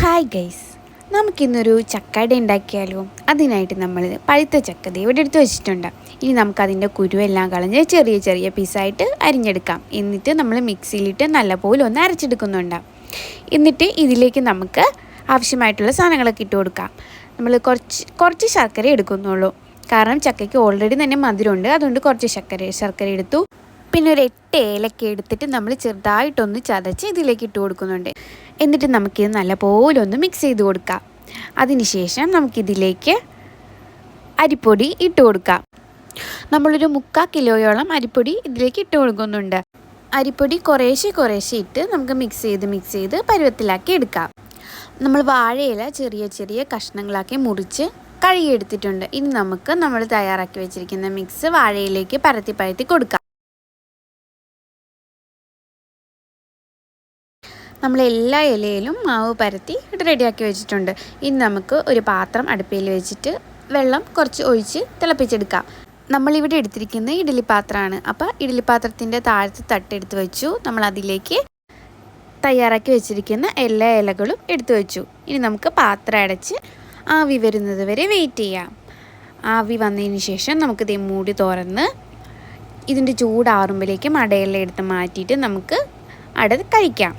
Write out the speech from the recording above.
Hi guys, നമുക്കിന്നൊരു ചക്കട ഉണ്ടാക്കിയാലോ. അതിനായിട്ട് നമ്മൾ പഴുത്ത ചക്ക ഇവിടെ എടുത്ത് വെച്ചിട്ടുണ്ട്. ഇനി നമുക്കതിൻ്റെ കുരുവെല്ലാം കളഞ്ഞ് ചെറിയ ചെറിയ പീസായിട്ട് അരിഞ്ഞെടുക്കാം. എന്നിട്ട് നമ്മൾ മിക്സിയിലിട്ട് നല്ലപോലെ ഒന്ന് അരച്ചെടുക്കുന്നുണ്ട്. എന്നിട്ട് ഇതിലേക്ക് നമുക്ക് ആവശ്യമായിട്ടുള്ള സാധനങ്ങളൊക്കെ ഇട്ട് കൊടുക്കാം. നമ്മൾ കുറച്ച് ശർക്കര എടുക്കുന്നുള്ളൂ, കാരണം ചക്കയ്ക്ക് ഓൾറെഡി തന്നെ മധുരമുണ്ട്. അതുകൊണ്ട് കുറച്ച് ശർക്കര എടുത്തു. പിന്നെ ഒരു 8 ഏലക്ക എടുത്തിട്ട് നമ്മൾ ചെറുതായിട്ടൊന്ന് ചതച്ച് ഇതിലേക്ക് ഇട്ട് കൊടുക്കുന്നുണ്ട്. എന്നിട്ട് നമുക്കിത് നല്ലപോലെ ഒന്ന് മിക്സ് ചെയ്ത് കൊടുക്കാം. അതിനുശേഷം നമുക്കിതിലേക്ക് അരിപ്പൊടി ഇട്ട് കൊടുക്കാം. നമ്മളൊരു 3/4 കിലോയോളം അരിപ്പൊടി ഇതിലേക്ക് ഇട്ട് കൊടുക്കുന്നുണ്ട്. അരിപ്പൊടി കുറേശ്ശെ ഇട്ട് നമുക്ക് മിക്സ് ചെയ്ത് പരുവത്തിലാക്കി എടുക്കാം. നമ്മൾ വാഴയില ചെറിയ ചെറിയ കഷ്ണങ്ങളാക്കി മുറിച്ച് കഴുകിയെടുത്തിട്ടുണ്ട്. ഇനി നമുക്ക് നമ്മൾ തയ്യാറാക്കി വെച്ചിരിക്കുന്ന മിക്സ് വാഴയിലേക്ക് പരത്തി കൊടുക്കാം. നമ്മൾ എല്ലാ ഇലയിലും മാവ് പരത്തി റെഡിയാക്കി വെച്ചിട്ടുണ്ട്. ഇനി നമുക്ക് ഒരു പാത്രം അടുപ്പിൽ വെച്ചിട്ട് വെള്ളം കുറച്ച് ഒഴിച്ച് തിളപ്പിച്ചെടുക്കാം. നമ്മളിവിടെ എടുത്തിരിക്കുന്നത് ഇഡ്ഡലി പാത്രമാണ്. അപ്പോൾ ഇഡ്ഡലി പാത്രത്തിൻ്റെ താഴത്ത് തട്ടെടുത്ത് വെച്ചു. നമ്മൾ അതിലേക്ക് തയ്യാറാക്കി വെച്ചിരിക്കുന്ന എല്ലാ ഇലകളും എടുത്തു വെച്ചു. ഇനി നമുക്ക് പാത്രം അടച്ച് ആവി വരുന്നത് വരെ വെയിറ്റ് ചെയ്യാം. ആവി വന്നതിന് ശേഷം നമുക്കിത് മൂടി തുറന്ന് ഇതിൻ്റെ ചൂടാറുമ്പോഴേക്കും അടയെല്ലാം എടുത്ത് മാറ്റിയിട്ട് നമുക്ക് അട കഴിക്കാം.